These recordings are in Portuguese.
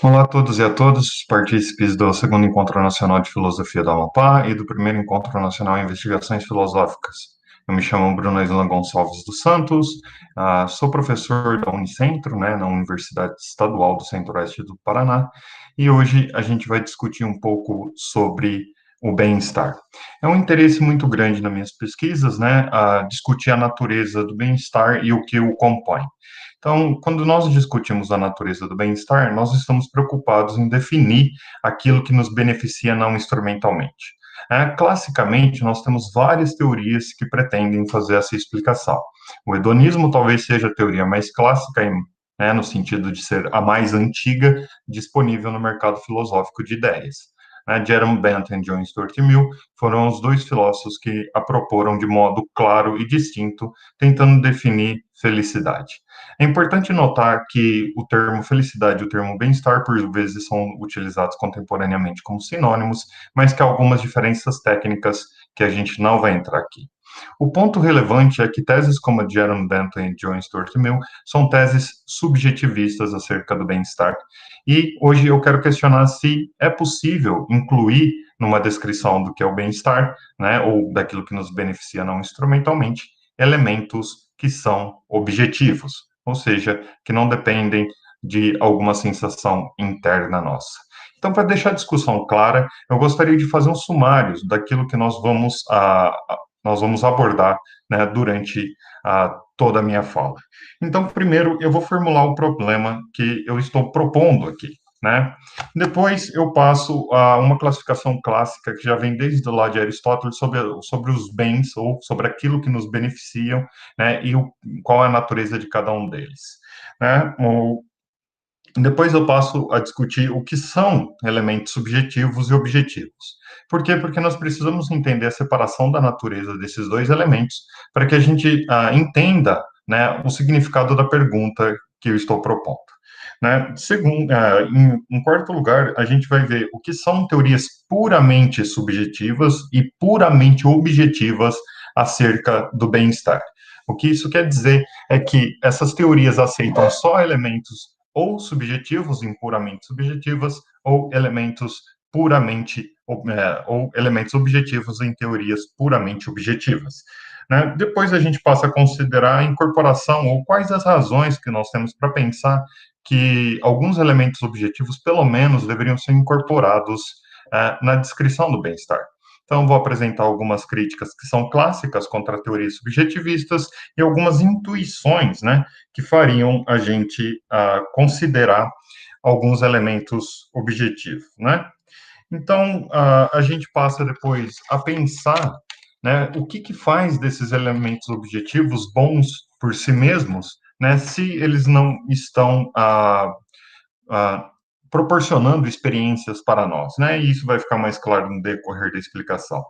Olá a todos e a todos, partícipes do segundo Encontro Nacional de Filosofia do Amapá e do primeiro Encontro Nacional em Investigações Filosóficas. Eu me chamo Bruno Isla Gonçalves dos Santos, sou professor da Unicentro, né, na Universidade Estadual do Centro-Oeste do Paraná, e hoje a gente vai discutir um pouco sobre o bem-estar. É um interesse muito grande nas minhas pesquisas, né, a discutir a natureza do bem-estar e o que o compõe. Então, quando nós discutimos a natureza do bem-estar, nós estamos preocupados em definir aquilo que nos beneficia não instrumentalmente. Classicamente, nós temos várias teorias que pretendem fazer essa explicação. O hedonismo talvez seja a teoria mais clássica, no sentido de ser a mais antiga disponível no mercado filosófico de ideias. Jerome Bentham e John Stuart Mill foram os dois filósofos que a proporam de modo claro e distinto, tentando definir felicidade. É importante notar que o termo felicidade e o termo bem-estar, por vezes, são utilizados contemporaneamente como sinônimos, mas que há algumas diferenças técnicas que a gente não vai entrar aqui. O ponto relevante é que teses como a de Jerome Bentham e John Stuart Mill são teses subjetivistas acerca do bem-estar. E hoje eu quero questionar se é possível incluir numa descrição do que é o bem-estar, né, ou daquilo que nos beneficia não instrumentalmente, elementos que são objetivos, ou seja, que não dependem de alguma sensação interna nossa. Então, para deixar a discussão clara, eu gostaria de fazer um sumário daquilo que nós vamos abordar, né, durante toda a minha fala. Então, primeiro, eu vou formular o problema que eu estou propondo aqui, né? Depois, eu passo a uma classificação clássica que já vem desde lá de Aristóteles sobre os bens, ou sobre aquilo que nos beneficiam, né, e qual é a natureza de cada um deles. Né? Depois eu passo a discutir o que são elementos subjetivos e objetivos. Por quê? Porque nós precisamos entender a separação da natureza desses dois elementos para que a gente entenda, né, o significado da pergunta que eu estou propondo. Né? Segundo, em quarto lugar, a gente vai ver o que são teorias puramente subjetivas e puramente objetivas acerca do bem-estar. O que isso quer dizer é que essas teorias aceitam só elementos ou subjetivos em puramente subjetivas, ou elementos ou elementos objetivos em teorias puramente objetivas. Né? Depois a gente passa a considerar a incorporação, ou quais as razões que nós temos para pensar que alguns elementos objetivos, pelo menos, deveriam ser incorporados na descrição do bem-estar. Então, vou apresentar algumas críticas que são clássicas contra teorias subjetivistas e algumas intuições, né, que fariam a gente considerar alguns elementos objetivos, né? Então, a gente passa depois a pensar, né, o que faz desses elementos objetivos bons por si mesmos, né, se eles não estão ah, proporcionando experiências para nós, né? E isso vai ficar mais claro no decorrer da explicação.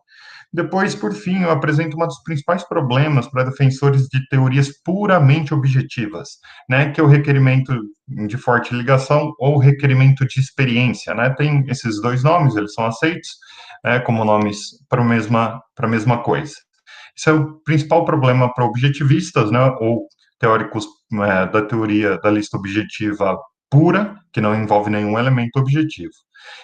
Depois, por fim, eu apresento um dos principais problemas para defensores de teorias puramente objetivas, né? Que é o requerimento de forte ligação ou requerimento de experiência, né? Tem esses dois nomes, eles são aceitos, como nomes para a mesma coisa. Isso é o principal problema para objetivistas, né? Ou teóricos da teoria da lista objetiva pura, que não envolve nenhum elemento objetivo.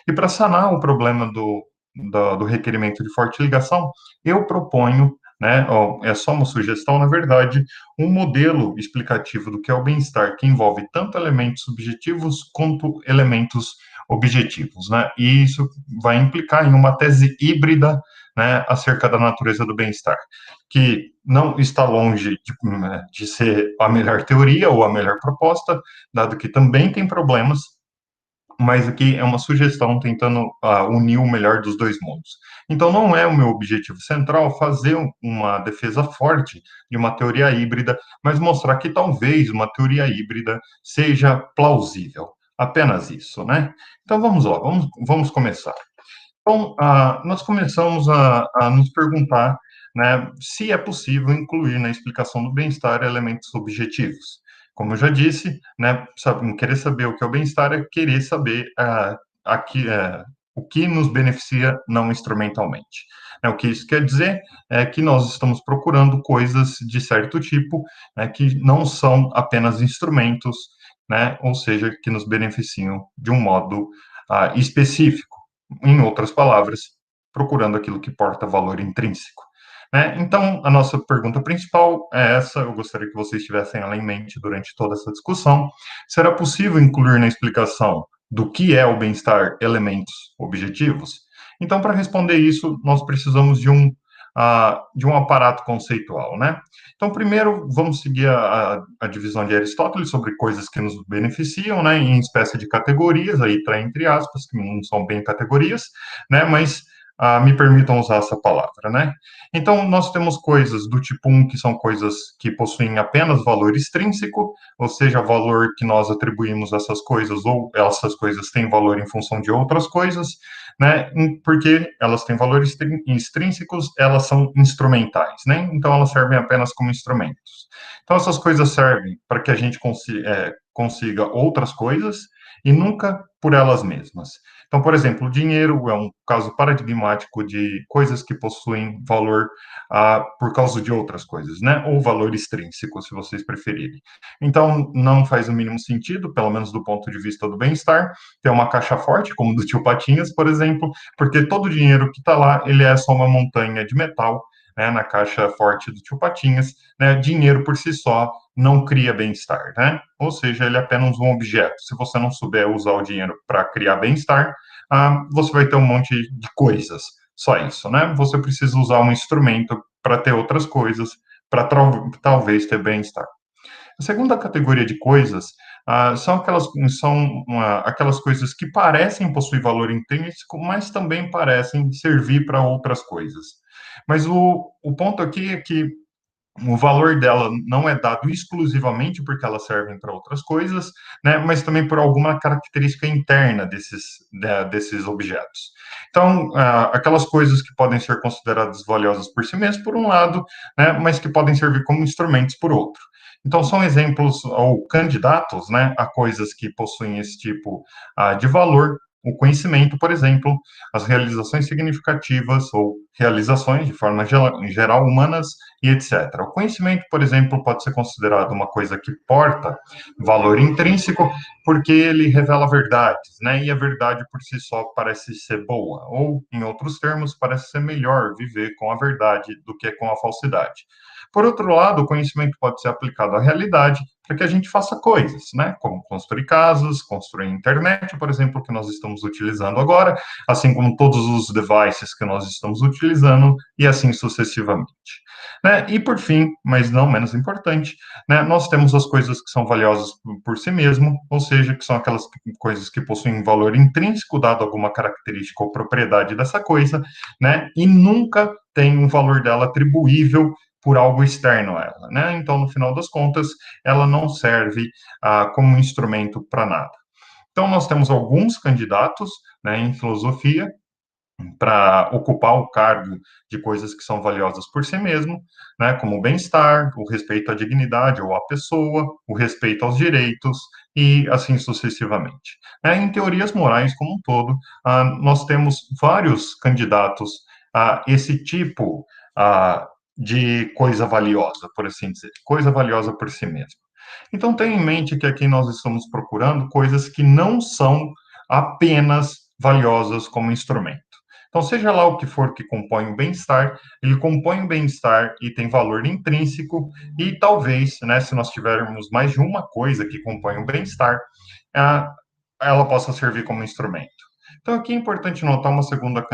E para sanar o problema do requerimento de forte ligação, eu proponho, né, é só uma sugestão, na verdade, um modelo explicativo do que é o bem-estar, que envolve tanto elementos subjetivos quanto elementos objetivos, né? E isso vai implicar em uma tese híbrida, né, acerca da natureza do bem-estar, que não está longe de ser a melhor teoria ou a melhor proposta, dado que também tem problemas, mas aqui é uma sugestão tentando unir o melhor dos dois mundos. Então, não é o meu objetivo central fazer uma defesa forte de uma teoria híbrida, mas mostrar que talvez uma teoria híbrida seja plausível. Apenas isso, né? Então, vamos lá, vamos começar. Então, nós começamos a nos perguntar, né, se é possível incluir na explicação do bem-estar elementos objetivos. Como eu já disse, né, querer saber o que é o bem-estar é querer saber o que nos beneficia não instrumentalmente. O que isso quer dizer é que nós estamos procurando coisas de certo tipo, né, que não são apenas instrumentos, né? Ou seja, que nos beneficiam de um modo específico. Em outras palavras, procurando aquilo que porta valor intrínseco. Né? Então, a nossa pergunta principal é essa, eu gostaria que vocês tivessem ela em mente durante toda essa discussão. Será possível incluir na explicação do que é o bem-estar elementos objetivos? Então, para responder isso, nós precisamos de um aparato conceitual, né? Então, primeiro, vamos seguir a divisão de Aristóteles sobre coisas que nos beneficiam, né, em espécie de categorias, aí está entre aspas, que não são bem categorias, né, mas me permitam usar essa palavra, né? Então, nós temos coisas do tipo 1, que são coisas que possuem apenas valor extrínseco, ou seja, valor que nós atribuímos a essas coisas, ou essas coisas têm valor em função de outras coisas, né? Porque elas têm valores extrínsecos, elas são instrumentais, né? Então, elas servem apenas como instrumentos. Então, essas coisas servem para que a gente consiga outras coisas e nunca por elas mesmas. Então, por exemplo, o dinheiro é um caso paradigmático de coisas que possuem valor por causa de outras coisas, né? Ou valor extrínseco, se vocês preferirem. Então, não faz o mínimo sentido, pelo menos do ponto de vista do bem-estar, ter uma caixa forte, como do tio Patinhas, por exemplo, porque todo o dinheiro que está lá, ele é só uma montanha de metal, né, na caixa forte do tio Patinhas, né? Dinheiro por si só não cria bem-estar, né? Ou seja, ele é apenas um objeto. Se você não souber usar o dinheiro para criar bem-estar, você vai ter um monte de coisas. Só isso, né? Você precisa usar um instrumento para ter outras coisas, para talvez ter bem-estar. A segunda categoria de coisas são aquelas coisas que parecem possuir valor intrínseco, mas também parecem servir para outras coisas. Mas o ponto aqui é que o valor dela não é dado exclusivamente porque elas servem para outras coisas, né, mas também por alguma característica interna desses objetos. Então, aquelas coisas que podem ser consideradas valiosas por si mesmas, por um lado, né, mas que podem servir como instrumentos por outro. Então, são exemplos ou candidatos, né, a coisas que possuem esse tipo de valor. O conhecimento, por exemplo, as realizações significativas ou realizações, de forma geral, humanas e etc. O conhecimento, por exemplo, pode ser considerado uma coisa que porta valor intrínseco porque ele revela verdades, né? E a verdade por si só parece ser boa, ou, em outros termos, parece ser melhor viver com a verdade do que com a falsidade. Por outro lado, o conhecimento pode ser aplicado à realidade para que a gente faça coisas, né? Como construir casas, construir internet, por exemplo, que nós estamos utilizando agora, assim como todos os devices que nós estamos utilizando, e assim sucessivamente. Né? E por fim, mas não menos importante, né, nós temos as coisas que são valiosas por si mesmo, ou seja, que são aquelas coisas que possuem valor intrínseco, dado alguma característica ou propriedade dessa coisa, né, e nunca tem um valor dela atribuível por algo externo a ela, né? Então, no final das contas, ela não serve como instrumento para nada. Então, nós temos alguns candidatos, né, em filosofia para ocupar o cargo de coisas que são valiosas por si mesmo, né, como o bem-estar, o respeito à dignidade ou à pessoa, o respeito aos direitos e assim sucessivamente. Em teorias morais como um todo, nós temos vários candidatos a esse tipo de coisa valiosa, por assim dizer, coisa valiosa por si mesmo. Então, tenha em mente que aqui nós estamos procurando coisas que não são apenas valiosas como instrumento. Então, seja lá o que for que compõe o bem-estar, ele compõe o bem-estar e tem valor intrínseco, e talvez, né, se nós tivermos mais de uma coisa que compõe o bem-estar, ela possa servir como instrumento. Então, aqui é importante notar uma segunda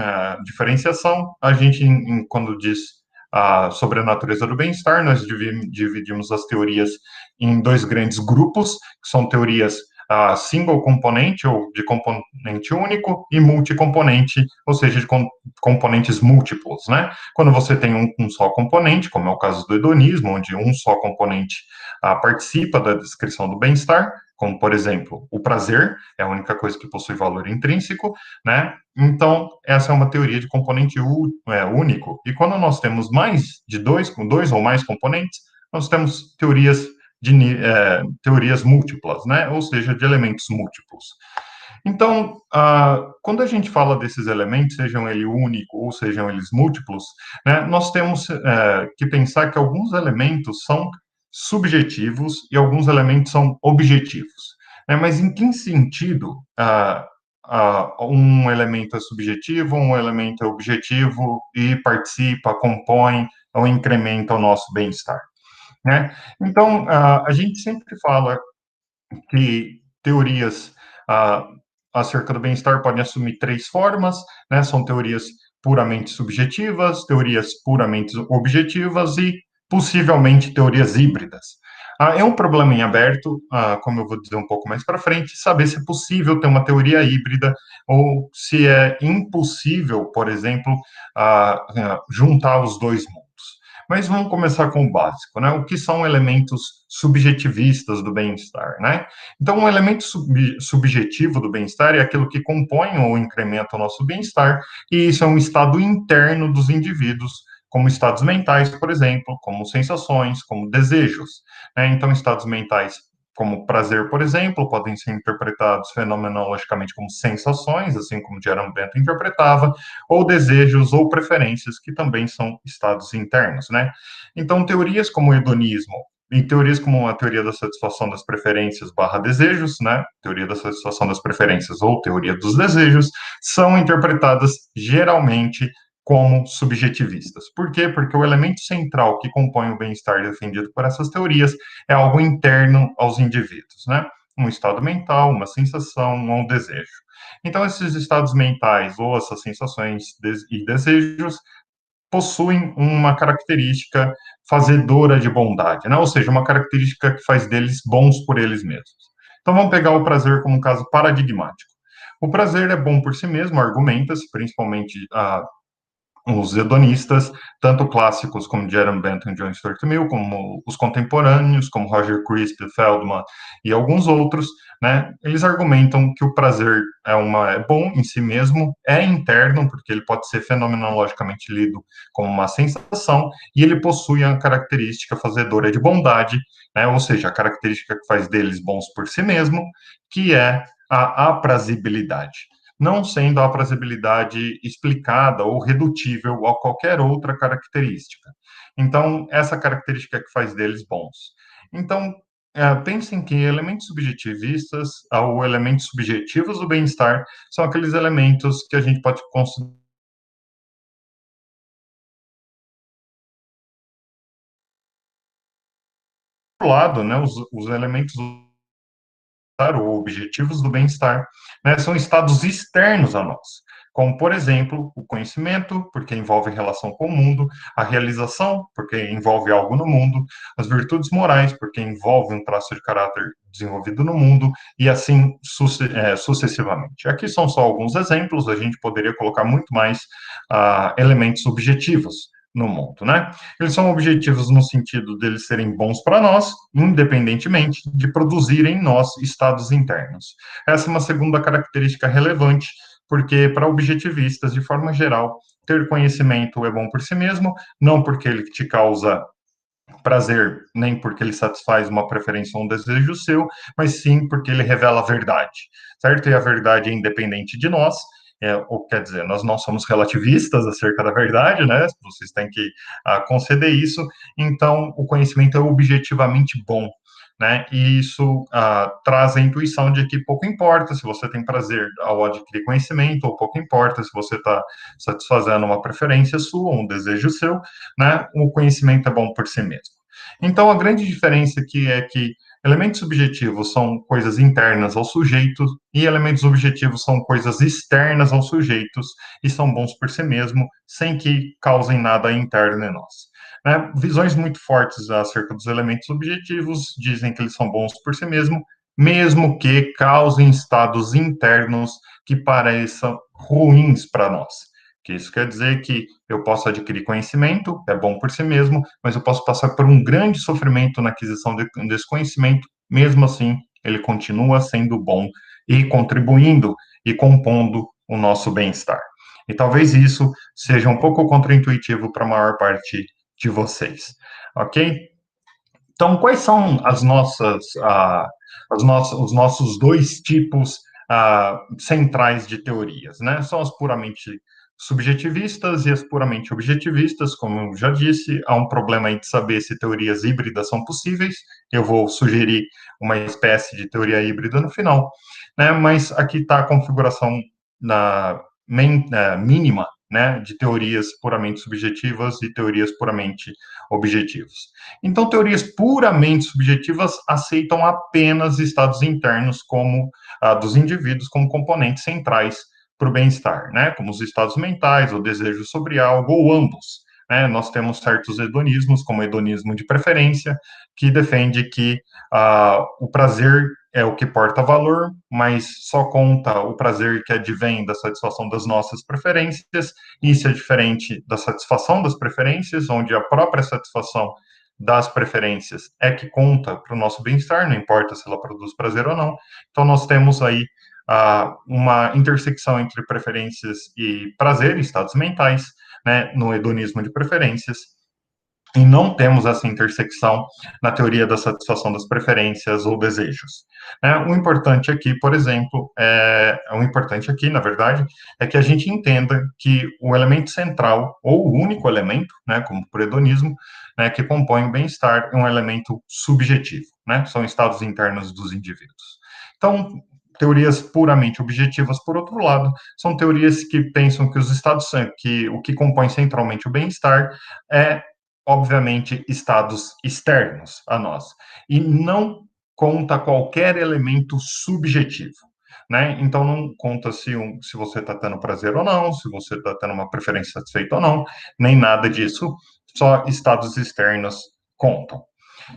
diferenciação. A gente, quando diz sobre a natureza do bem-estar, nós dividimos as teorias em dois grandes grupos, que são teorias single componente, ou de componente único, e multicomponente, ou seja, de componentes múltiplos, né? Quando você tem um só componente, como é o caso do hedonismo, onde um só componente participa da descrição do bem-estar, como, por exemplo, o prazer, é a única coisa que possui valor intrínseco, né? Então, essa é uma teoria de componente único. E quando nós temos mais de com dois ou mais componentes, nós temos teorias múltiplas, né? Ou seja, de elementos múltiplos. Então, quando a gente fala desses elementos, sejam eles únicos ou sejam eles múltiplos, né, nós temos que pensar que alguns elementos são subjetivos e alguns elementos são objetivos. né? Mas em que sentido um elemento é subjetivo, um elemento é objetivo e participa, compõe ou incrementa o nosso bem-estar, né? Então, a gente sempre fala que teorias ah, acerca do bem-estar podem assumir três formas, né? São teorias puramente subjetivas, teorias puramente objetivas e possivelmente teorias híbridas. É um problema em aberto, como eu vou dizer um pouco mais para frente, saber se é possível ter uma teoria híbrida ou se é impossível, por exemplo, juntar os dois mundos. Mas vamos começar com o básico, né? O que são elementos subjetivistas do bem-estar, né? Então, um elemento subjetivo do bem-estar é aquilo que compõe ou incrementa o nosso bem-estar, e isso é um estado interno dos indivíduos, como estados mentais, por exemplo, como sensações, como desejos, né? Então, estados mentais como prazer, por exemplo, podem ser interpretados fenomenologicamente como sensações, assim como Jerome Bentham interpretava, ou desejos ou preferências, que também são estados internos, né? Então, teorias como o hedonismo, em teorias como a teoria da satisfação das preferências barra desejos, né, teoria da satisfação das preferências ou teoria dos desejos, são interpretadas geralmente como subjetivistas. Por quê? Porque o elemento central que compõe o bem-estar defendido por essas teorias é algo interno aos indivíduos, né? Um estado mental, uma sensação, um desejo. Então, esses estados mentais ou essas sensações e desejos possuem uma característica fazedora de bondade, né? Ou seja, uma característica que faz deles bons por eles mesmos. Então, vamos pegar o prazer como um caso paradigmático. O prazer é bom por si mesmo, argumenta-se, principalmente os hedonistas, tanto clássicos como Jerome Bentham e John Stuart Mill, como os contemporâneos, como Roger Crisp, Feldman e alguns outros, né, eles argumentam que o prazer é bom em si mesmo, é interno, porque ele pode ser fenomenologicamente lido como uma sensação, e ele possui a característica fazedora de bondade, né, ou seja, a característica que faz deles bons por si mesmo, que é a aprazibilidade, não sendo a aprazabilidade explicada ou redutível a qualquer outra característica. Então, essa característica é que faz deles bons. Então, pensem que elementos subjetivistas ou elementos subjetivos do bem-estar são aqueles elementos que a gente pode considerar lado, né, os elementos ou objetivos do bem-estar, né, são estados externos a nós, como, por exemplo, o conhecimento, porque envolve relação com o mundo, a realização, porque envolve algo no mundo, as virtudes morais, porque envolve um traço de caráter desenvolvido no mundo, e assim sucessivamente. Aqui são só alguns exemplos, a gente poderia colocar muito mais elementos objetivos no mundo, né? Eles são objetivos no sentido deles serem bons para nós, independentemente de produzirem em nós estados internos. Essa é uma segunda característica relevante, porque para objetivistas, de forma geral, ter conhecimento é bom por si mesmo, não porque ele te causa prazer, nem porque ele satisfaz uma preferência ou um desejo seu, mas sim porque ele revela a verdade, certo? E a verdade é independente de nós, ou quer dizer, nós não somos relativistas acerca da verdade, né? Vocês têm que conceder isso. Então, o conhecimento é objetivamente bom, né? E isso traz a intuição de que pouco importa se você tem prazer ao adquirir conhecimento, ou pouco importa se você está satisfazendo uma preferência sua, um desejo seu, né? O conhecimento é bom por si mesmo. Então, a grande diferença aqui é que elementos subjetivos são coisas internas ao sujeito e elementos objetivos são coisas externas aos sujeitos e são bons por si mesmo, sem que causem nada interno em nós. Né? Visões muito fortes acerca dos elementos objetivos dizem que eles são bons por si mesmo que causem estados internos que pareçam ruins para nós. Que isso quer dizer que eu posso adquirir conhecimento, é bom por si mesmo, mas eu posso passar por um grande sofrimento na aquisição desse conhecimento, mesmo assim, ele continua sendo bom e contribuindo e compondo o nosso bem-estar. E talvez isso seja um pouco contraintuitivo para a maior parte de vocês, ok? Então, quais são os nossos dois tipos centrais de teorias, né? São as puramente subjetivistas e as puramente objetivistas, como eu já disse. Há um problema aí de saber se teorias híbridas são possíveis. Eu vou sugerir uma espécie de teoria híbrida no final, né? Mas aqui está a configuração na mínima, né, de teorias puramente subjetivas e teorias puramente objetivas. Então, teorias puramente subjetivas aceitam apenas estados internos como dos indivíduos como componentes centrais para o bem-estar, né, como os estados mentais, o desejo sobre algo, ou ambos. Né? Nós temos certos hedonismos, como o hedonismo de preferência, que defende que o prazer é o que porta valor, mas só conta o prazer que advém da satisfação das nossas preferências. Isso é diferente da satisfação das preferências, onde a própria satisfação das preferências é que conta para o nosso bem-estar, não importa se ela produz prazer ou não. Então, nós temos aí uma intersecção entre preferências e prazer, estados mentais, né, no hedonismo de preferências, e não temos essa intersecção na teoria da satisfação das preferências ou desejos. O importante aqui, por exemplo, o importante aqui, na verdade, é que a gente entenda que o elemento central, ou o único elemento, né, como por hedonismo, né, que compõe o bem-estar, é um elemento subjetivo, né, são estados internos dos indivíduos. Então, teorias puramente objetivas, por outro lado, são teorias que pensam que os estados, que o que compõe centralmente o bem-estar é, obviamente, estados externos a nós, e não conta qualquer elemento subjetivo, né? Então, não conta se você está tendo prazer ou não, se você está tendo uma preferência satisfeita ou não, nem nada disso, só estados externos contam.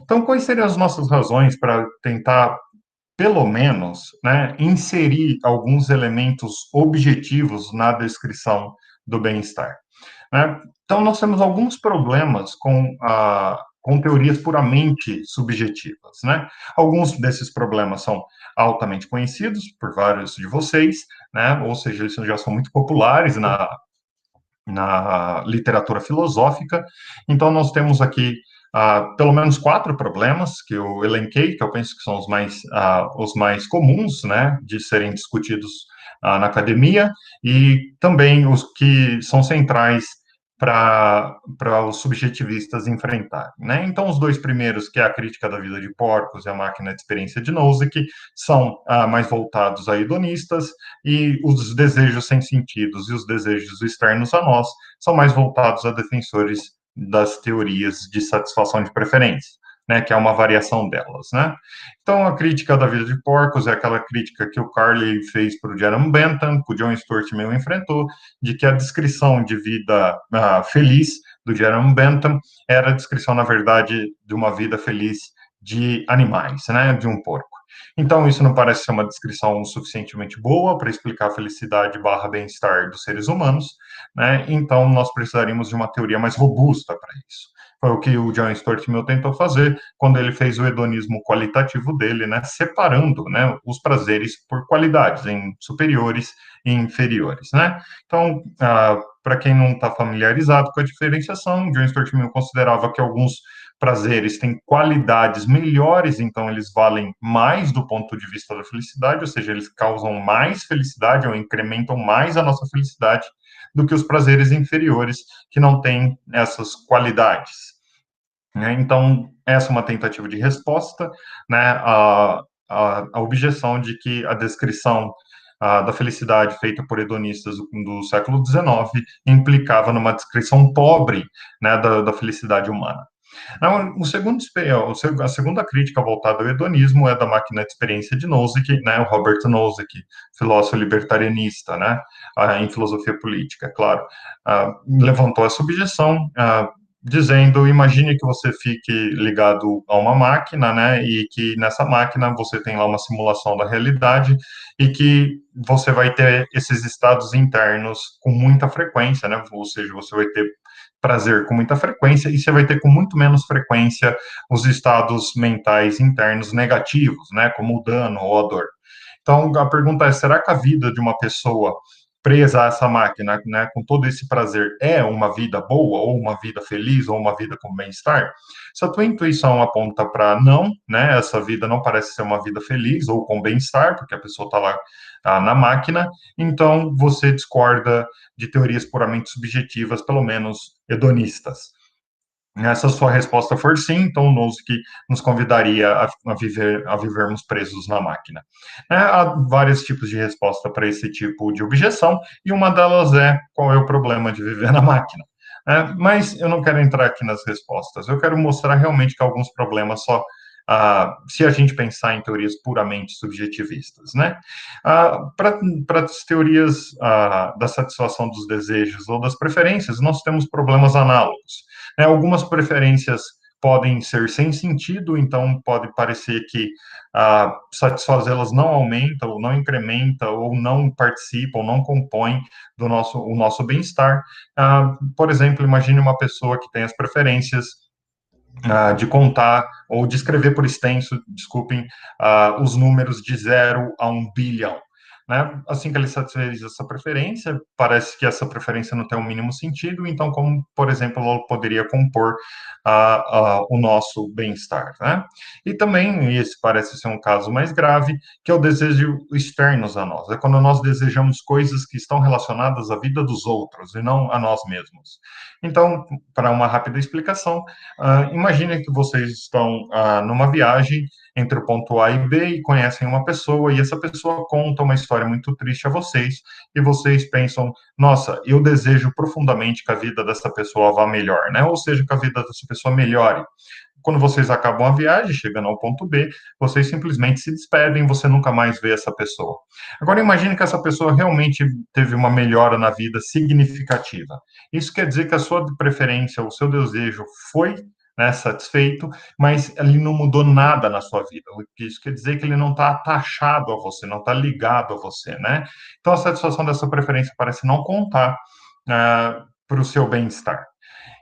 Então, quais seriam as nossas razões para tentar, pelo menos, né, inserir alguns elementos objetivos na descrição do bem-estar? Né? Então, nós temos alguns problemas com teorias puramente subjetivas. Né? Alguns desses problemas são altamente conhecidos por vários de vocês, né? Ou seja, eles já são muito populares na literatura filosófica. Então, nós temos aqui pelo menos 4 problemas que eu elenquei, que eu penso que são os mais comuns, né, de serem discutidos na academia, e também os que são centrais para os subjetivistas enfrentarem. Né? Então, os dois primeiros, que é a crítica da vida de porcos e a máquina de experiência de Nozick, são mais voltados a hedonistas, e os desejos sem sentidos e os desejos externos a nós são mais voltados a defensores das teorias de satisfação de preferência, né, que é uma variação delas, né. Então, a crítica da vida de porcos é aquela crítica que o Carley fez para o Jerome Bentham, que o John Stuart Mill enfrentou, de que a descrição de vida feliz do Jerome Bentham era a descrição, na verdade, de uma vida feliz de animais, né, de um porco. Então, isso não parece ser uma descrição suficientemente boa para explicar a felicidade barra bem-estar dos seres humanos, né? Então, nós precisaríamos de uma teoria mais robusta para isso. Foi o que o John Stuart Mill tentou fazer quando ele fez o hedonismo qualitativo dele, né? Separando, né, os prazeres por qualidades, em superiores e inferiores, né? Então, para quem não está familiarizado com a diferenciação, John Stuart Mill considerava que alguns prazeres têm qualidades melhores, então eles valem mais do ponto de vista da felicidade, ou seja, eles causam mais felicidade ou incrementam mais a nossa felicidade do que os prazeres inferiores, que não têm essas qualidades. Né? Então, essa é uma tentativa de resposta, né, à objeção de que a descrição da felicidade feita por hedonistas do século XIX implicava numa descrição pobre, né, da felicidade humana. A segunda crítica voltada ao hedonismo é da máquina de experiência de Nozick, né, o Robert Nozick, filósofo libertarianista, né, em filosofia política, claro, levantou essa objeção, dizendo: imagine que você fique ligado a uma máquina, né, e que nessa máquina você tem lá uma simulação da realidade e que você vai ter esses estados internos com muita frequência, né, ou seja, você vai ter prazer com muita frequência e você vai ter com muito menos frequência os estados mentais internos negativos, né, como o dano ou a dor. Então, a pergunta é: será que a vida de uma pessoa presa a essa máquina, né, com todo esse prazer, é uma vida boa, ou uma vida feliz, ou uma vida com bem-estar? Se a tua intuição aponta para não, né, essa vida não parece ser uma vida feliz ou com bem-estar, porque a pessoa está lá na máquina, então você discorda de teorias puramente subjetivas, pelo menos hedonistas. Essa sua resposta for sim, então o que nos convidaria a vivermos presos na máquina. Há vários tipos de resposta para esse tipo de objeção, e uma delas é qual é o problema de viver na máquina. Mas eu não quero entrar aqui nas respostas, eu quero mostrar realmente que alguns problemas só se a gente pensar em teorias puramente subjetivistas, né? Para as teorias da satisfação dos desejos ou das preferências, nós temos problemas análogos. Algumas preferências podem ser sem sentido, então pode parecer que satisfazê-las não aumenta, ou não incrementa, ou não participa, ou não compõe o nosso bem-estar. Por exemplo, imagine uma pessoa que tem as preferências de contar ou de escrever por extenso, desculpem, os números de 0 a 1 bilhão. Né? Assim que ele satisfez essa preferência, parece que essa preferência não tem o mínimo sentido, então, como, por exemplo, ela poderia compor o nosso bem-estar. Né? E também, e esse parece ser um caso mais grave, que é o desejo externos a nós. É quando nós desejamos coisas que estão relacionadas à vida dos outros e não a nós mesmos. Então, para uma rápida explicação, imagine que vocês estão numa viagem entre o ponto A e B e conhecem uma pessoa, e essa pessoa conta uma história muito triste a vocês, e vocês pensam, nossa, eu desejo profundamente que a vida dessa pessoa vá melhor, né? Ou seja, que a vida dessa pessoa melhore. Quando vocês acabam a viagem, chegando ao ponto B, vocês simplesmente se despedem, você nunca mais vê essa pessoa. Agora, imagine que essa pessoa realmente teve uma melhora na vida significativa. Isso quer dizer que a sua preferência, o seu desejo foi, né, satisfeito, mas ele não mudou nada na sua vida. Isso quer dizer que ele não está atachado a você, não está ligado a você, né? Então, a satisfação dessa preferência parece não contar para o seu bem-estar.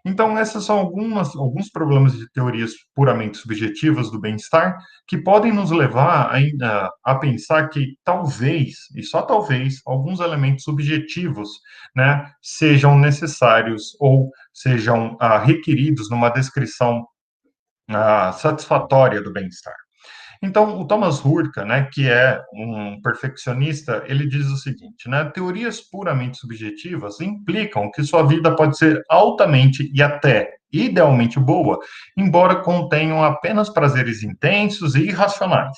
Então, esses são alguns problemas de teorias puramente subjetivas do bem-estar que podem nos levar a pensar que talvez, e só talvez, alguns elementos subjetivos, né, sejam necessários ou sejam requeridos numa descrição satisfatória do bem-estar. Então, o Thomas Hurka, né, que é um perfeccionista, ele diz o seguinte, né, teorias puramente subjetivas implicam que sua vida pode ser altamente e até idealmente boa, embora contenham apenas prazeres intensos e irracionais,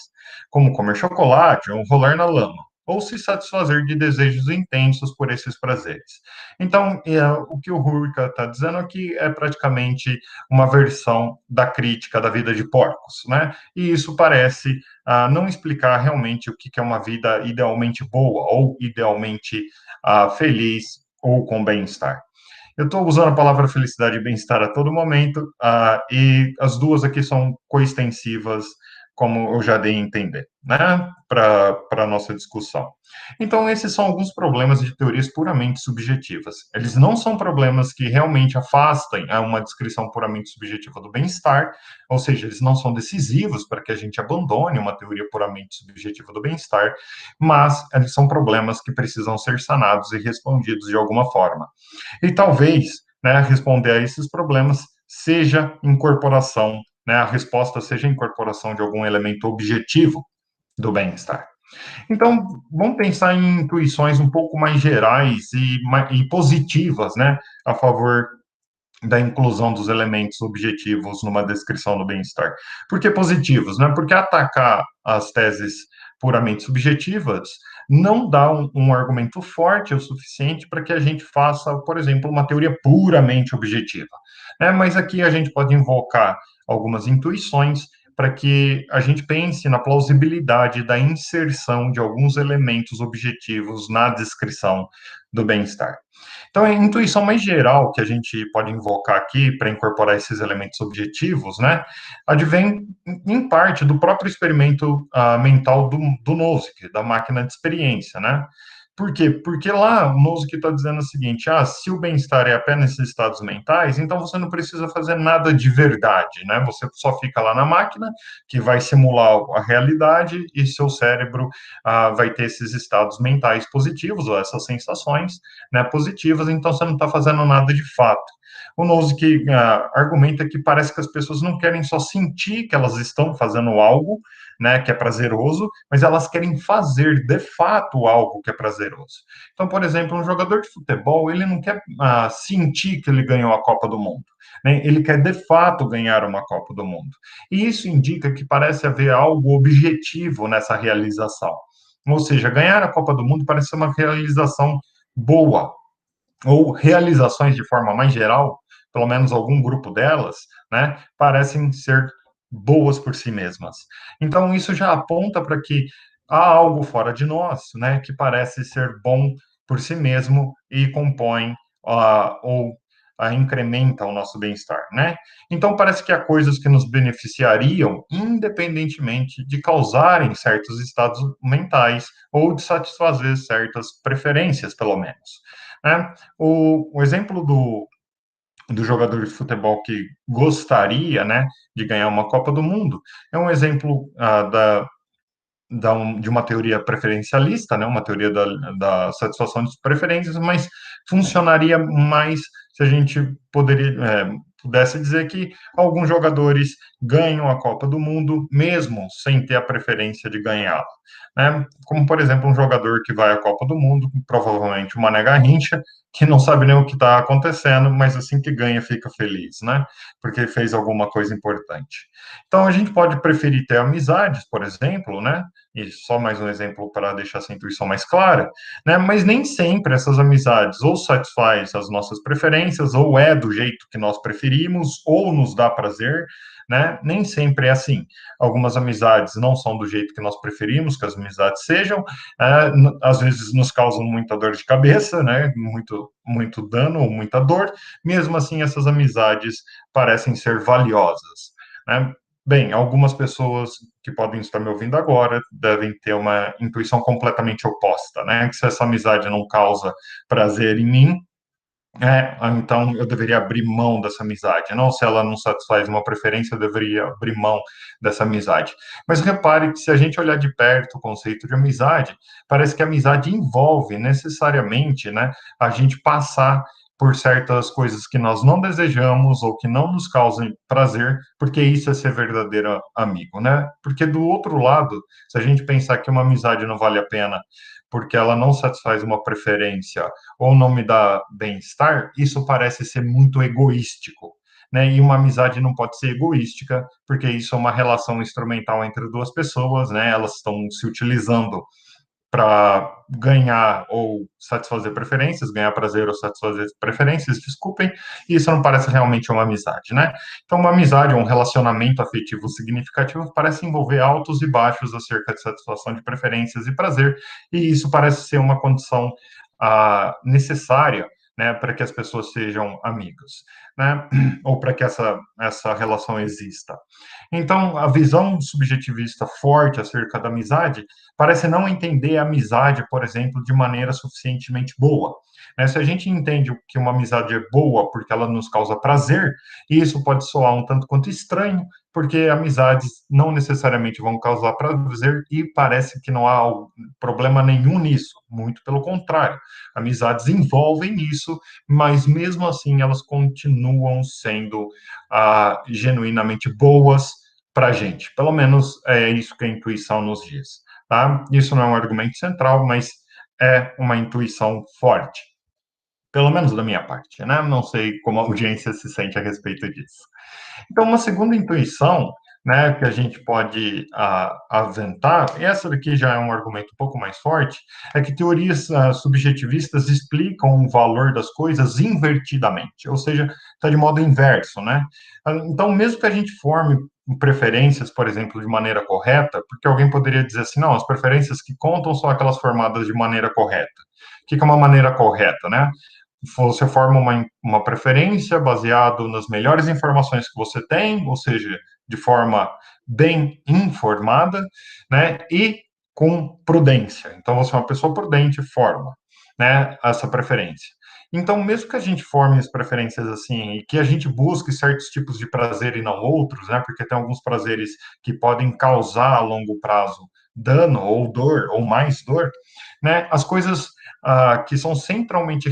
como comer chocolate ou rolar na lama, ou se satisfazer de desejos intensos por esses prazeres. Então, o que o Hurka está dizendo aqui é praticamente uma versão da crítica da vida de porcos, né? E isso parece não explicar realmente o que é uma vida idealmente boa ou idealmente feliz ou com bem-estar. Eu estou usando a palavra felicidade e bem-estar a todo momento, e as duas aqui são coextensivas, como eu já dei a entender, né, para a nossa discussão. Então, esses são alguns problemas de teorias puramente subjetivas. Eles não são problemas que realmente afastem a uma descrição puramente subjetiva do bem-estar, ou seja, eles não são decisivos para que a gente abandone uma teoria puramente subjetiva do bem-estar, mas eles são problemas que precisam ser sanados e respondidos de alguma forma. E talvez, né, responder a esses problemas seja incorporação, né, a resposta seja a incorporação de algum elemento objetivo do bem-estar. Então, vamos pensar em intuições um pouco mais gerais e positivas, né, a favor da inclusão dos elementos objetivos numa descrição do bem-estar. Por que positivos? Né? Porque atacar as teses puramente subjetivas não dá um argumento forte o suficiente para que a gente faça, por exemplo, uma teoria puramente objetiva. Mas aqui a gente pode invocar algumas intuições para que a gente pense na plausibilidade da inserção de alguns elementos objetivos na descrição do bem-estar. Então, a intuição mais geral que a gente pode invocar aqui para incorporar esses elementos objetivos, né, advém, em parte, do próprio experimento mental do Nozick, da máquina de experiência, né, Por quê? Porque lá o Nozick está dizendo o seguinte: se o bem-estar é apenas esses estados mentais, então você não precisa fazer nada de verdade, né? Você só fica lá na máquina que vai simular a realidade e seu cérebro vai ter esses estados mentais positivos ou essas sensações, né, positivas. Então você não está fazendo nada de fato. O Nozick argumenta que parece que as pessoas não querem só sentir que elas estão fazendo algo, né, que é prazeroso, mas elas querem fazer de fato algo que é prazeroso. Então, por exemplo, um jogador de futebol, ele não quer sentir que ele ganhou a Copa do Mundo, né? Ele quer de fato ganhar uma Copa do Mundo. E isso indica que parece haver algo objetivo nessa realização. Ou seja, ganhar a Copa do Mundo parece ser uma realização boa, ou realizações de forma mais geral, pelo menos algum grupo delas, né, parecem ser boas por si mesmas. Então, isso já aponta para que há algo fora de nós, né, que parece ser bom por si mesmo e compõe ou incrementa o nosso bem-estar, né? Então, parece que há coisas que nos beneficiariam, independentemente de causarem certos estados mentais ou de satisfazer certas preferências, pelo menos, né? O exemplo do jogador de futebol que gostaria, né, de ganhar uma Copa do Mundo é um exemplo de uma teoria preferencialista, né, uma teoria da satisfação de preferências, mas funcionaria mais se a gente pudesse dizer que alguns jogadores ganham a Copa do Mundo mesmo sem ter a preferência de ganhá-la, né? Como, por exemplo, um jogador que vai à Copa do Mundo, provavelmente o Mané Garrincha, que não sabe nem o que está acontecendo, mas assim que ganha fica feliz, né? Porque fez alguma coisa importante. Então, a gente pode preferir ter amizades, por exemplo, né? E só mais um exemplo para deixar essa intuição mais clara, né? Mas nem sempre essas amizades ou satisfaz as nossas preferências, ou é do jeito que nós preferimos, ou nos dá prazer, né? Nem sempre é assim. Algumas amizades não são do jeito que nós preferimos que as amizades sejam, às vezes nos causam muita dor de cabeça, né? Muito dano ou muita dor. Mesmo assim, essas amizades parecem ser valiosas, né? Bem, algumas pessoas que podem estar me ouvindo agora devem ter uma intuição completamente oposta, né? Que se essa amizade não causa prazer em mim, então eu deveria abrir mão dessa amizade. Não, se ela não satisfaz uma preferência, eu deveria abrir mão dessa amizade. Mas repare que se a gente olhar de perto o conceito de amizade, parece que a amizade envolve necessariamente, né, a gente passar por certas coisas que nós não desejamos ou que não nos causem prazer, porque isso é ser verdadeiro amigo, né? Porque do outro lado, se a gente pensar que uma amizade não vale a pena porque ela não satisfaz uma preferência ou não me dá bem-estar, isso parece ser muito egoístico, né? E uma amizade não pode ser egoística, porque isso é uma relação instrumental entre duas pessoas, né? Elas estão se utilizando para ganhar ou satisfazer preferências, ganhar prazer ou satisfazer preferências, desculpem, e isso não parece realmente uma amizade, né? Então, uma amizade ou um relacionamento afetivo significativo parece envolver altos e baixos acerca de satisfação de preferências e prazer, e isso parece ser uma condição necessária, né, para que as pessoas sejam amigas, né, ou para que essa relação exista. Então, a visão subjetivista forte acerca da amizade parece não entender a amizade, por exemplo, de maneira suficientemente boa. Né? Se a gente entende que uma amizade é boa porque ela nos causa prazer, isso pode soar um tanto quanto estranho, porque amizades não necessariamente vão causar prazer e parece que não há problema nenhum nisso. Muito pelo contrário, amizades envolvem isso, mas mesmo assim elas continuam sendo genuinamente boas para a gente. Pelo menos é isso que a intuição nos diz. Tá? Isso não é um argumento central, mas é uma intuição forte, pelo menos da minha parte, né? Não sei como a audiência se sente a respeito disso. Então, uma segunda intuição, né, que a gente pode aventar, e essa daqui já é um argumento um pouco mais forte, é que teorias subjetivistas explicam o valor das coisas invertidamente, ou seja, está de modo inverso, né? Então, mesmo que a gente forme preferências, por exemplo, de maneira correta, porque alguém poderia dizer assim, não, as preferências que contam são aquelas formadas de maneira correta. O que é uma maneira correta, né? Você forma uma preferência baseado nas melhores informações que você tem, ou seja, de forma bem informada, né? E com prudência. Então, você é uma pessoa prudente, forma, né, essa preferência. Então, mesmo que a gente forme as preferências assim e que a gente busque certos tipos de prazer e não outros, né, porque tem alguns prazeres que podem causar a longo prazo dano ou dor ou mais dor, né, as coisas que são centralmente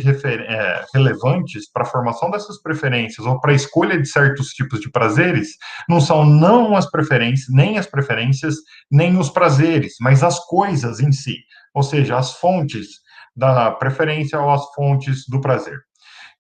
relevantes para a formação dessas preferências ou para a escolha de certos tipos de prazeres não são não as preferências, nem os prazeres, mas as coisas em si, ou seja, as fontes da preferência ou as fontes do prazer.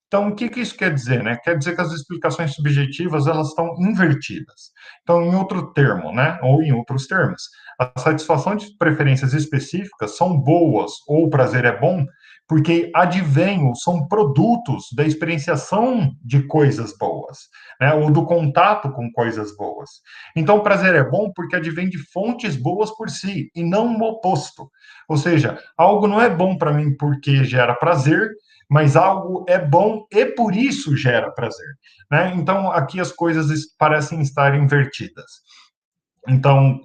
Então, o que, que isso quer dizer, né? Quer dizer que as explicações subjetivas elas estão invertidas. Então, em outro termo, né? Ou em outros termos, a satisfação de preferências específicas são boas ou o prazer é bom porque advenham, são produtos da experienciação de coisas boas, né? Ou do contato com coisas boas. Então, o prazer é bom porque advém de fontes boas por si e não o oposto. Ou seja, algo não é bom para mim porque gera prazer, mas algo é bom e por isso gera prazer, né? Então, aqui as coisas parecem estar invertidas. Então,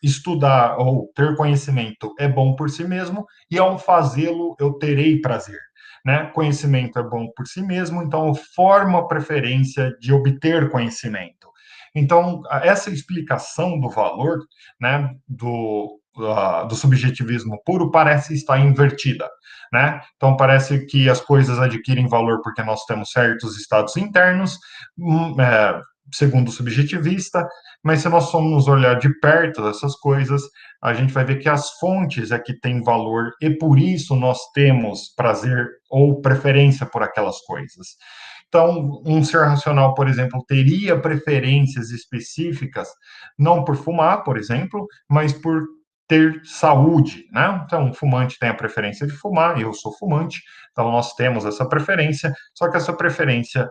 estudar ou ter conhecimento é bom por si mesmo, e ao fazê-lo eu terei prazer. Né? Conhecimento é bom por si mesmo, então eu formo a preferência de obter conhecimento. Então, essa explicação do valor, né, do subjetivismo puro parece estar invertida. Né? Então, parece que as coisas adquirem valor porque nós temos certos estados internos, segundo o subjetivista, mas se nós formos olhar de perto dessas coisas, a gente vai ver que as fontes é que têm valor e por isso nós temos prazer ou preferência por aquelas coisas. Então, um ser racional, por exemplo, teria preferências específicas, não por fumar, por exemplo, mas por ter saúde, né? Então, um fumante tem a preferência de fumar, eu sou fumante, então nós temos essa preferência, só que essa preferência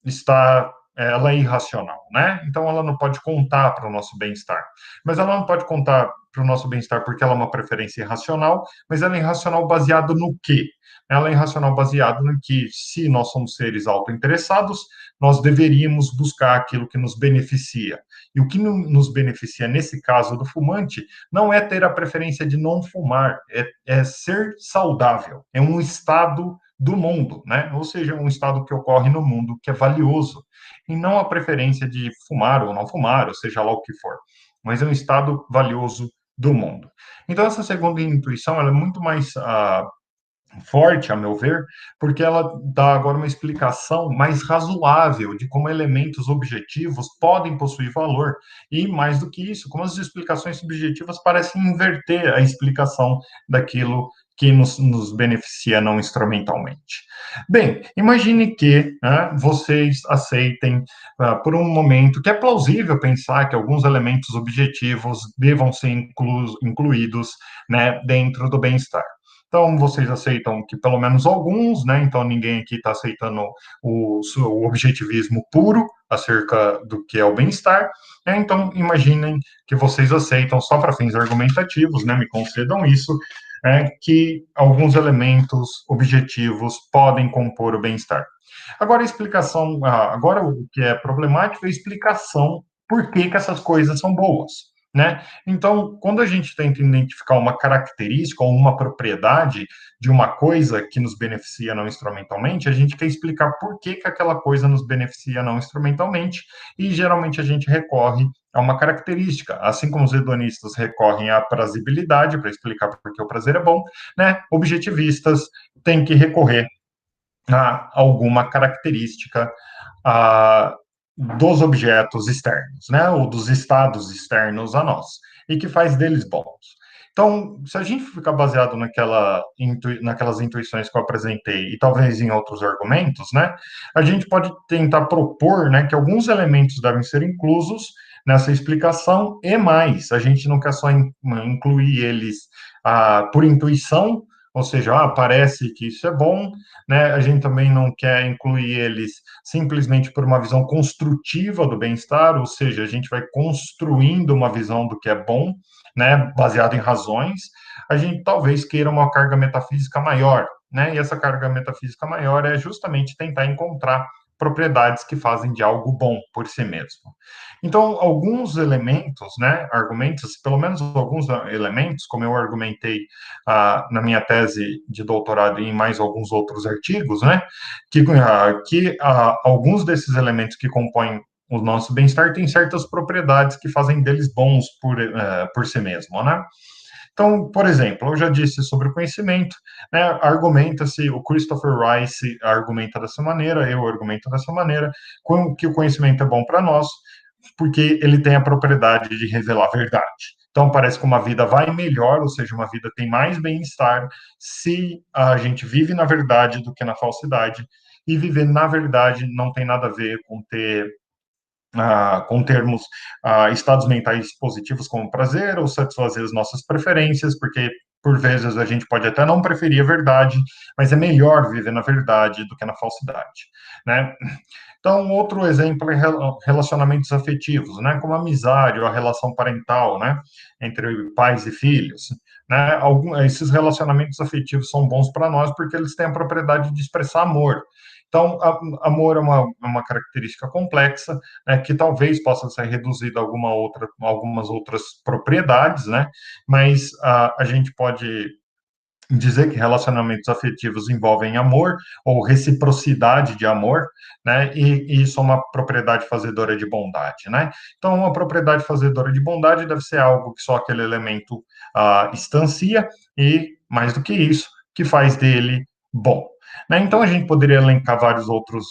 está ela é irracional, né? Então ela não pode contar para o nosso bem-estar. Mas ela não pode contar para o nosso bem-estar porque ela é uma preferência irracional, mas ela é irracional baseado no quê? Ela é irracional baseado no que, se nós somos seres autointeressados, nós deveríamos buscar aquilo que nos beneficia. E o que nos beneficia, nesse caso do fumante, não é ter a preferência de não fumar, é ser saudável, é um estado do mundo, né? Ou seja, um estado que ocorre no mundo que é valioso, e não a preferência de fumar ou não fumar, ou seja lá o que for, mas é um estado valioso do mundo. Então, essa segunda intuição ela é muito mais forte, a meu ver, porque ela dá agora uma explicação mais razoável de como elementos objetivos podem possuir valor. E, mais do que isso, como as explicações subjetivas parecem inverter a explicação daquilo que nos beneficia não instrumentalmente. Bem, imagine que vocês aceitem por um momento que é plausível pensar que alguns elementos objetivos devam ser incluídos, né, dentro do bem-estar. Então, vocês aceitam que pelo menos alguns, né? Então, ninguém aqui está aceitando o objetivismo puro acerca do que é o bem-estar. Né? Então, imaginem que vocês aceitam, só para fins argumentativos, né? Me concedam isso, que alguns elementos objetivos podem compor o bem-estar. Agora, a explicação, agora o que é problemático é a explicação por que essas coisas são boas. Né? Então, quando a gente tenta identificar uma característica ou uma propriedade de uma coisa que nos beneficia não instrumentalmente, a gente quer explicar por que aquela coisa nos beneficia não instrumentalmente, e geralmente a gente recorre a uma característica. Assim como os hedonistas recorrem à prazibilidade para explicar por que o prazer é bom, né? Objetivistas têm que recorrer a alguma característica a, dos objetos externos, né, ou dos estados externos a nós, e que faz deles bons. Então, se a gente ficar baseado naquelas intuições que eu apresentei e talvez em outros argumentos, né, a gente pode tentar propor, né, que alguns elementos devem ser inclusos nessa explicação e mais. A gente não quer só incluir eles por intuição, ou seja, parece que isso é bom, né? A gente também não quer incluir eles simplesmente por uma visão construtiva do bem-estar, ou seja, a gente vai construindo uma visão do que é bom, né, baseado em razões. A gente talvez queira uma carga metafísica maior, né? E essa carga metafísica maior é justamente tentar encontrar propriedades que fazem de algo bom por si mesmo. Então, alguns elementos, né, argumentos, pelo menos alguns elementos, como eu argumentei na minha tese de doutorado e em mais alguns outros artigos, né, que alguns desses elementos que compõem o nosso bem-estar têm certas propriedades que fazem deles bons por si mesmo, né? Então, por exemplo, eu já disse sobre o conhecimento, né, argumenta-se, o Christopher Rice argumenta dessa maneira, eu argumento dessa maneira, que o conhecimento é bom para nós, porque ele tem a propriedade de revelar a verdade. Então, parece que uma vida vai melhor, ou seja, uma vida tem mais bem-estar se a gente vive na verdade do que na falsidade. E viver na verdade não tem nada a ver com termos estados mentais positivos como prazer ou satisfazer as nossas preferências, porque por vezes a gente pode até não preferir a verdade, mas é melhor viver na verdade do que na falsidade, né? Então, outro exemplo é relacionamentos afetivos, né, como a amizade ou a relação parental, né, entre pais e filhos, né, esses relacionamentos afetivos são bons para nós porque eles têm a propriedade de expressar amor. Então, amor é uma característica complexa, né, que talvez possa ser reduzida a algumas outras propriedades, né, mas a gente pode dizer que relacionamentos afetivos envolvem amor ou reciprocidade de amor, né? E isso é uma propriedade fazedora de bondade, né? Então, uma propriedade fazedora de bondade deve ser algo que só aquele elemento instancia e, mais do que isso, que faz dele bom. Né? Então, a gente poderia elencar vários outros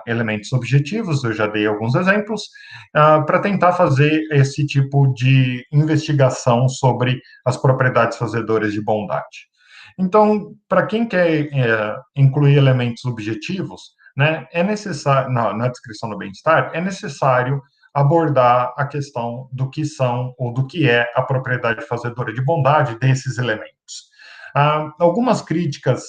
elementos objetivos, eu já dei alguns exemplos, para tentar fazer esse tipo de investigação sobre as propriedades fazedoras de bondade. Então, para quem quer incluir elementos objetivos, né, é necessário, na descrição do bem-estar, é necessário abordar a questão do que são ou do que é a propriedade fazedora de bondade desses elementos. Algumas críticas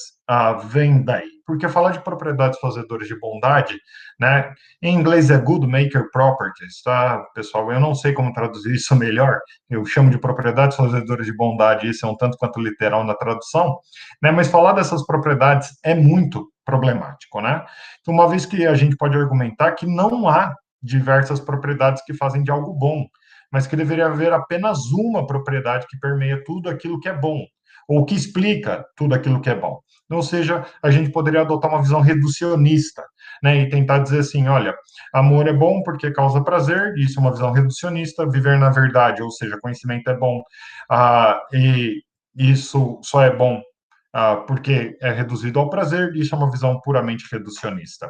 vêm daí, porque falar de propriedades fazedoras de bondade, né, em inglês é good maker properties, tá, pessoal? Eu não sei como traduzir isso melhor, eu chamo de propriedades fazedoras de bondade, isso é um tanto quanto literal na tradução, né, mas falar dessas propriedades é muito problemático, né? Então, uma vez que a gente pode argumentar que não há diversas propriedades que fazem de algo bom, mas que deveria haver apenas uma propriedade que permeia tudo aquilo que é bom, ou que explica tudo aquilo que é bom. Ou seja, a gente poderia adotar uma visão reducionista, né, e tentar dizer assim, olha, amor é bom porque causa prazer, isso é uma visão reducionista, viver na verdade, ou seja, conhecimento é bom, e isso só é bom porque é reduzido ao prazer, isso é uma visão puramente reducionista.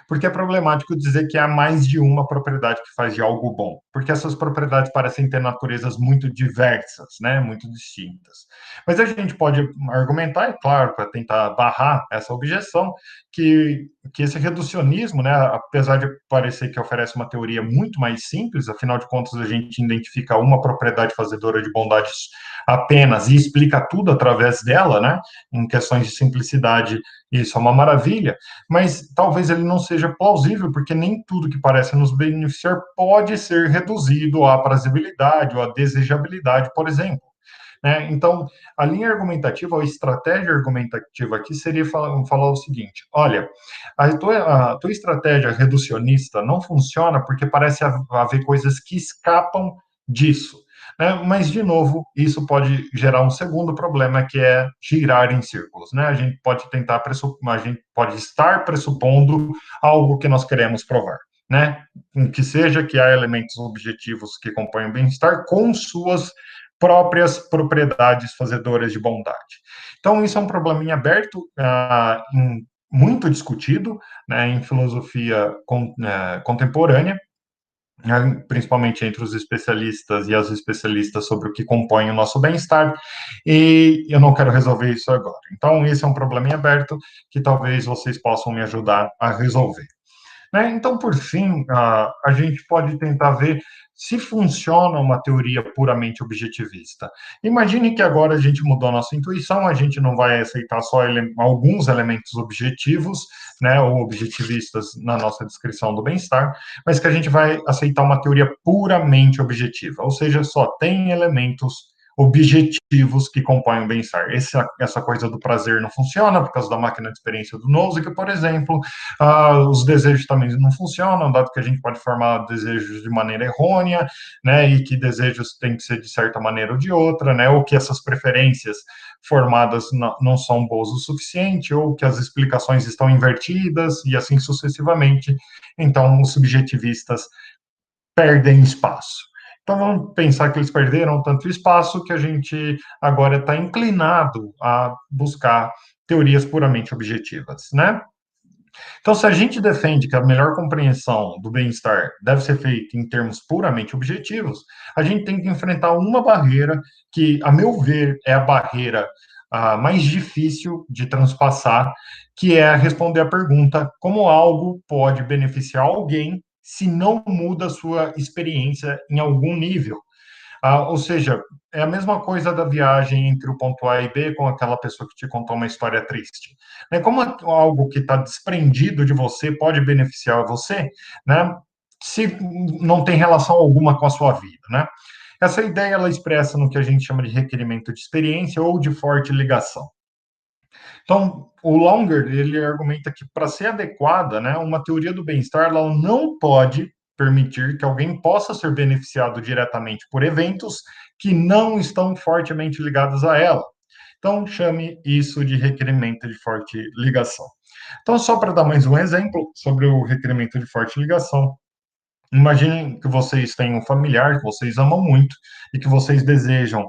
Porque é problemático dizer que há mais de uma propriedade que faz de algo bom, porque essas propriedades parecem ter naturezas muito diversas, né, muito distintas. Mas a gente pode argumentar, é claro, para tentar barrar essa objeção, que esse reducionismo, né, apesar de parecer que oferece uma teoria muito mais simples, afinal de contas a gente identifica uma propriedade fazedora de bondades apenas e explica tudo através dela, né, em questões de simplicidade, isso é uma maravilha, mas talvez ele não seja plausível, porque nem tudo que parece nos beneficiar pode ser reduzido à prazibilidade ou à desejabilidade, por exemplo. Né? Então, a linha argumentativa, a estratégia argumentativa aqui seria falar o seguinte: olha, a tua estratégia reducionista não funciona porque parece haver coisas que escapam disso. Né? Mas, de novo, isso pode gerar um segundo problema, que é girar em círculos. Né? A gente pode a gente pode estar pressupondo algo que nós queremos provar. Né? Que seja que há elementos objetivos que compõem o bem-estar com suas próprias propriedades fazedoras de bondade. Então, isso é um problema em aberto, muito discutido, né, em filosofia contemporânea, principalmente entre os especialistas e as especialistas sobre o que compõe o nosso bem-estar, e eu não quero resolver isso agora. Então, esse é um problema em aberto que talvez vocês possam me ajudar a resolver. Né? Então, por fim, a gente pode tentar ver se funciona uma teoria puramente objetivista. Imagine que agora a gente mudou a nossa intuição, a gente não vai aceitar só alguns elementos objetivos, né, ou objetivistas na nossa descrição do bem-estar, mas que a gente vai aceitar uma teoria puramente objetiva, ou seja, só tem elementos objetivos que compõem o bem-estar. Essa coisa do prazer não funciona por causa da máquina de experiência do Nozick, por exemplo. Os desejos também não funcionam, dado que a gente pode formar desejos de maneira errônea, né, e que desejos têm que ser de certa maneira ou de outra, né, ou que essas preferências formadas não são boas o suficiente, ou que as explicações estão invertidas, e assim sucessivamente. Então, os subjetivistas perdem espaço. Então, vamos pensar que eles perderam tanto espaço que a gente agora está inclinado a buscar teorias puramente objetivas, né? Então, se a gente defende que a melhor compreensão do bem-estar deve ser feita em termos puramente objetivos, a gente tem que enfrentar uma barreira que, a meu ver, é a barreira mais difícil de transpassar, que é responder a pergunta como algo pode beneficiar alguém se não muda a sua experiência em algum nível. Ou seja, é a mesma coisa da viagem entre o ponto A e B com aquela pessoa que te contou uma história triste. Né? Como algo que está desprendido de você pode beneficiar você, né? Se não tem relação alguma com a sua vida, né? Essa ideia ela expressa no que a gente chama de requerimento de experiência ou de forte ligação. Então, o Longer, ele argumenta que para ser adequada, né, uma teoria do bem-estar, ela não pode permitir que alguém possa ser beneficiado diretamente por eventos que não estão fortemente ligados a ela. Então, chame isso de requerimento de forte ligação. Então, só para dar mais um exemplo sobre o requerimento de forte ligação, imaginem que vocês têm um familiar que vocês amam muito e que vocês desejam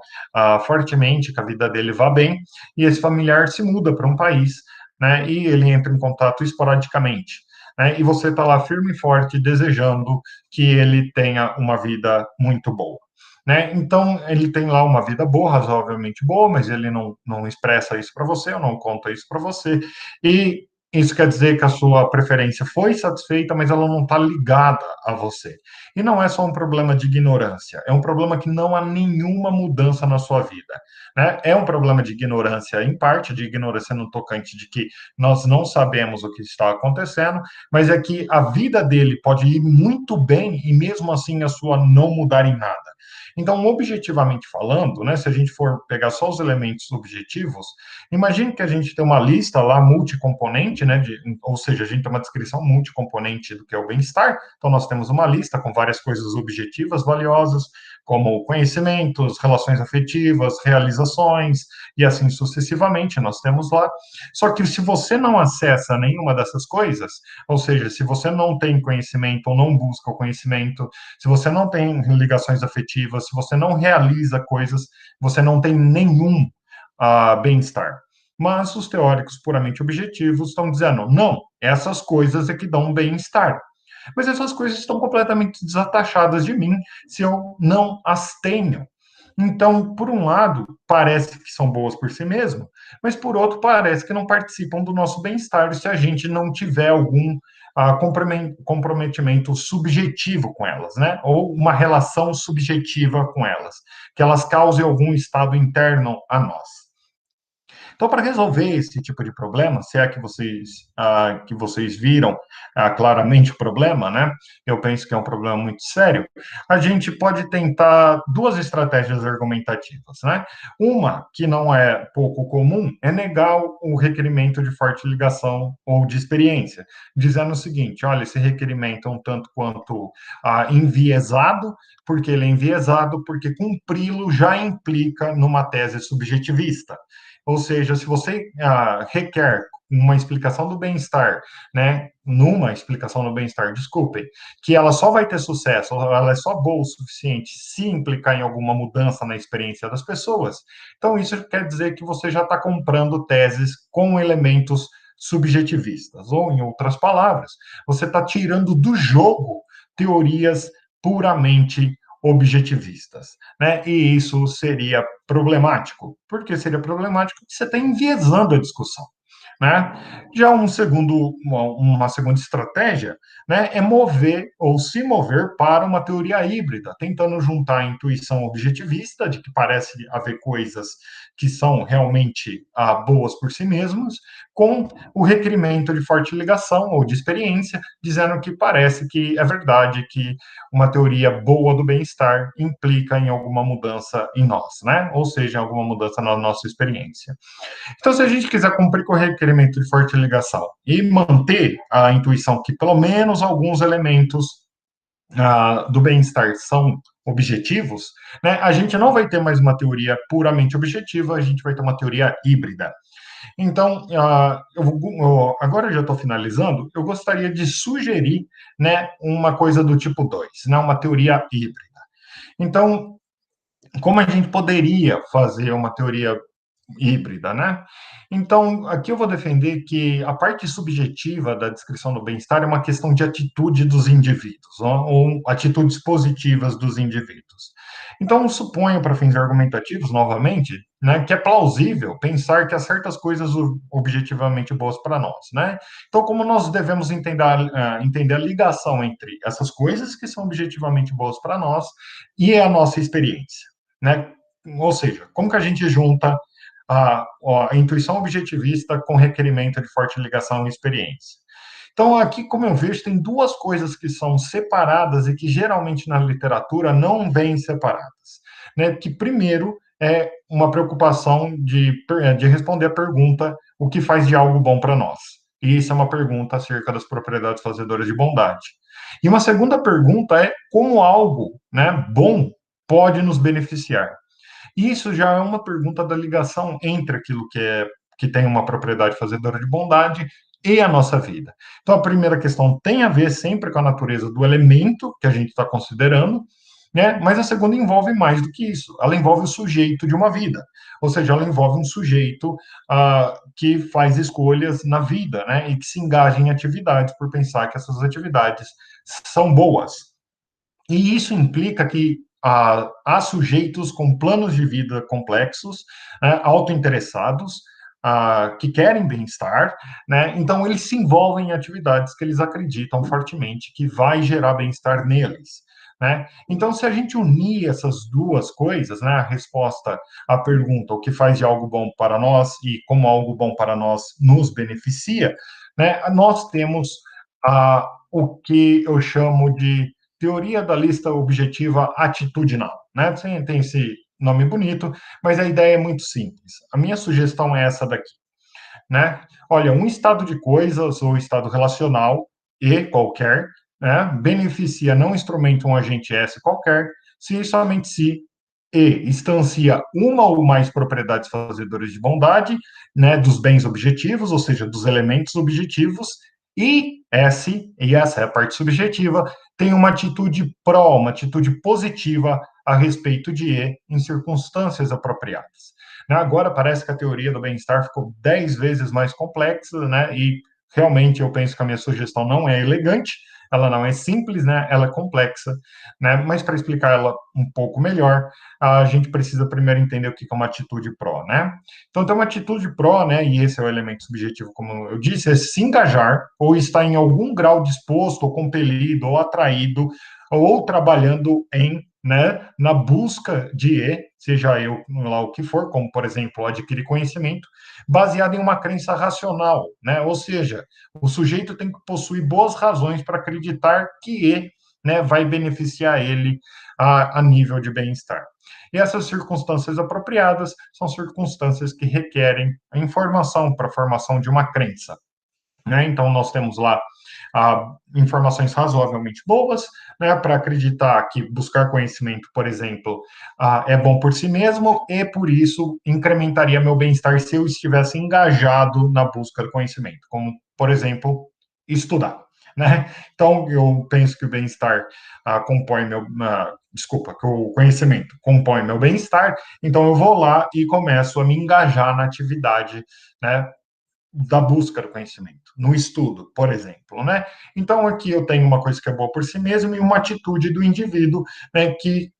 fortemente que a vida dele vá bem, e esse familiar se muda para um país, né, e ele entra em contato esporadicamente. Né, e você está lá firme e forte desejando que ele tenha uma vida muito boa. Né? Então, ele tem lá uma vida boa, razoavelmente boa, mas ele não expressa isso para você, ou não conta isso para você, e isso quer dizer que a sua preferência foi satisfeita, mas ela não está ligada a você. E não é só um problema de ignorância, é um problema que não há nenhuma mudança na sua vida. Né? É um problema de ignorância, em parte, de ignorância no tocante de que nós não sabemos o que está acontecendo, mas é que a vida dele pode ir muito bem e mesmo assim a sua não mudar em nada. Então, objetivamente falando, né, se a gente for pegar só os elementos objetivos, imagine que a gente tem uma lista lá multicomponente, né, ou seja, a gente tem uma descrição multicomponente do que é o bem-estar. Então, nós temos uma lista com várias coisas objetivas valiosas, como conhecimentos, relações afetivas, realizações, e assim sucessivamente, nós temos lá. Só que se você não acessa nenhuma dessas coisas, ou seja, se você não tem conhecimento ou não busca o conhecimento, se você não tem ligações afetivas, se você não realiza coisas, você não tem nenhum bem-estar. Mas os teóricos puramente objetivos estão dizendo, não, essas coisas é que dão bem-estar. Mas essas coisas estão completamente desatachadas de mim se eu não as tenho. Então, por um lado, parece que são boas por si mesmo, mas por outro, parece que não participam do nosso bem-estar se a gente não tiver algum comprometimento subjetivo com elas, né? Ou uma relação subjetiva com elas, que elas causem algum estado interno a nós. Então, para resolver esse tipo de problema, se é que vocês viram claramente o problema, né? Eu penso que é um problema muito sério. A gente pode tentar duas estratégias argumentativas, né? Uma que não é pouco comum é negar o requerimento de forte ligação ou de experiência, dizendo o seguinte: olha, esse requerimento é um tanto quanto enviesado, porque ele é enviesado porque cumpri-lo já implica numa tese subjetivista. Ou seja, se você requer uma explicação do bem-estar, né, numa explicação do bem-estar, desculpem, que ela só vai ter sucesso, ela é só boa o suficiente se implicar em alguma mudança na experiência das pessoas, então isso quer dizer que você já está comprando teses com elementos subjetivistas, ou em outras palavras, você está tirando do jogo teorias puramente objetivistas, né? E isso seria problemático. Por que seria problemático? Porque você está enviesando a discussão. né? Já uma segunda estratégia, né, é mover ou se mover para uma teoria híbrida, tentando juntar a intuição objetivista, de que parece haver coisas que são realmente boas por si mesmas, com o requerimento de forte ligação ou de experiência, dizendo que parece que é verdade que uma teoria boa do bem-estar implica em alguma mudança em nós, né? Ou seja, em alguma mudança na nossa experiência. Então, se a gente quiser cumprir com o requerimento de forte ligação e manter a intuição que pelo menos alguns elementos do bem-estar são objetivos, né, a gente não vai ter mais uma teoria puramente objetiva, a gente vai ter uma teoria híbrida. Então, agora eu já estou finalizando, eu gostaria de sugerir, né, uma coisa do tipo 2, né, uma teoria híbrida. Então, como a gente poderia fazer uma teoria híbrida, né? Então, aqui eu vou defender que a parte subjetiva da descrição do bem-estar é uma questão de atitude dos indivíduos, ou atitudes positivas dos indivíduos. Então, suponho, para fins argumentativos, novamente, né, que é plausível pensar que há certas coisas objetivamente boas para nós, né? Então, como nós devemos entender a ligação entre essas coisas que são objetivamente boas para nós e a nossa experiência, né? Ou seja, como que a gente junta a intuição objetivista com requerimento de forte ligação e experiência. Então, aqui, como eu vejo, tem duas coisas que são separadas e que geralmente na literatura não vêm separadas. Né? Que, primeiro, é uma preocupação de responder a pergunta: o que faz de algo bom para nós? E isso é uma pergunta acerca das propriedades fazedoras de bondade. E uma segunda pergunta é como algo, né, bom pode nos beneficiar. Isso já é uma pergunta da ligação entre aquilo que tem uma propriedade fazedora de bondade e a nossa vida. Então, a primeira questão tem a ver sempre com a natureza do elemento que a gente está considerando, né? Mas a segunda envolve mais do que isso. Ela envolve o sujeito de uma vida, ou seja, ela envolve um sujeito que faz escolhas na vida, né? E que se engaja em atividades por pensar que essas atividades são boas. E isso implica que há sujeitos com planos de vida complexos, autointeressados, que querem bem-estar, né? Então eles se envolvem em atividades que eles acreditam fortemente que vai gerar bem-estar neles. Né? Então, se a gente unir essas duas coisas, né, a resposta à pergunta o que faz de algo bom para nós e como algo bom para nós nos beneficia, né, nós temos o que eu chamo de teoria da lista objetiva atitudinal, né? Tem esse nome bonito, mas a ideia é muito simples. A minha sugestão é essa daqui, né? Olha, um estado de coisas ou estado relacional e qualquer, né, beneficia não instrumento um agente S qualquer, se e somente se instancia uma ou mais propriedades fazedoras de bondade, né, dos bens objetivos, ou seja, dos elementos objetivos, e essa é a parte subjetiva, tem uma atitude pró, uma atitude positiva a respeito de E em circunstâncias apropriadas. Né? Agora parece que a teoria do bem-estar ficou 10 vezes mais complexa, né? E realmente eu penso que a minha sugestão não é elegante, ela não é simples, né? Ela é complexa, né? Mas para explicar ela um pouco melhor, a gente precisa primeiro entender o que é uma atitude pró, né? Então, tem uma atitude pró, né? E esse é o elemento subjetivo, como eu disse, é se engajar ou estar em algum grau disposto, ou compelido, ou atraído, ou trabalhando em, né, na busca de E, seja eu lá o que for, como por exemplo adquirir conhecimento, baseado em uma crença racional, né? Ou seja, o sujeito tem que possuir boas razões para acreditar que E, né, vai beneficiar ele a nível de bem-estar. E essas circunstâncias apropriadas são circunstâncias que requerem a informação para a formação de uma crença. Né? Então, nós temos lá informações razoavelmente boas, né, para acreditar que buscar conhecimento, por exemplo, é bom por si mesmo e, por isso, incrementaria meu bem-estar se eu estivesse engajado na busca do conhecimento, como, por exemplo, estudar. Né? Então, eu penso que o bem-estar compõe meu. Desculpa, que o conhecimento compõe meu bem-estar, então eu vou lá e começo a me engajar na atividade, né, da busca do conhecimento, no estudo, por exemplo, né? Então aqui eu tenho uma coisa que é boa por si mesmo e uma atitude do indivíduo, né, que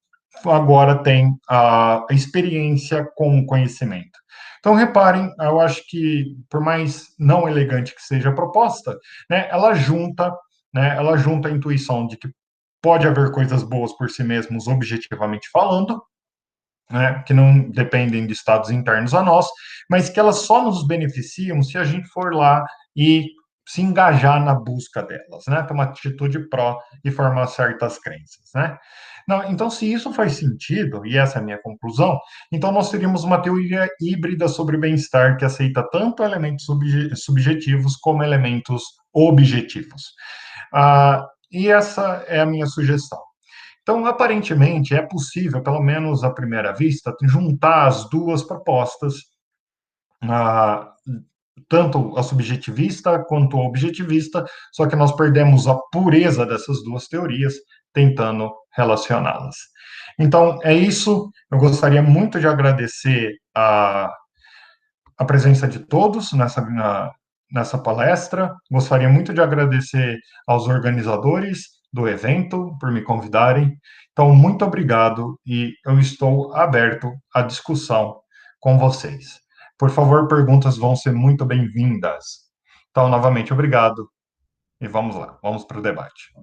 agora tem a experiência com o conhecimento. Então, reparem, eu acho que, por mais não elegante que seja a proposta, né, ela junta a intuição de que pode haver coisas boas por si mesmos, objetivamente falando, né, que não dependem de estados internos a nós, mas que elas só nos beneficiam se a gente for lá e se engajar na busca delas, né, ter uma atitude pró e formar certas crenças, né. Não, então, se isso faz sentido, e essa é a minha conclusão, então nós teríamos uma teoria híbrida sobre bem-estar que aceita tanto elementos subjetivos como elementos objetivos. E essa é a minha sugestão. Então, aparentemente, é possível, pelo menos à primeira vista, juntar as duas propostas, ah, tanto a subjetivista quanto a objetivista, só que nós perdemos a pureza dessas duas teorias tentando relacioná-las. Então, é isso. Eu gostaria muito de agradecer a presença de todos nessa palestra. Gostaria muito de agradecer aos organizadores do evento por me convidarem. Então, muito obrigado e eu estou aberto à discussão com vocês. Por favor, perguntas vão ser muito bem-vindas. Então, novamente, obrigado e vamos lá, vamos para o debate.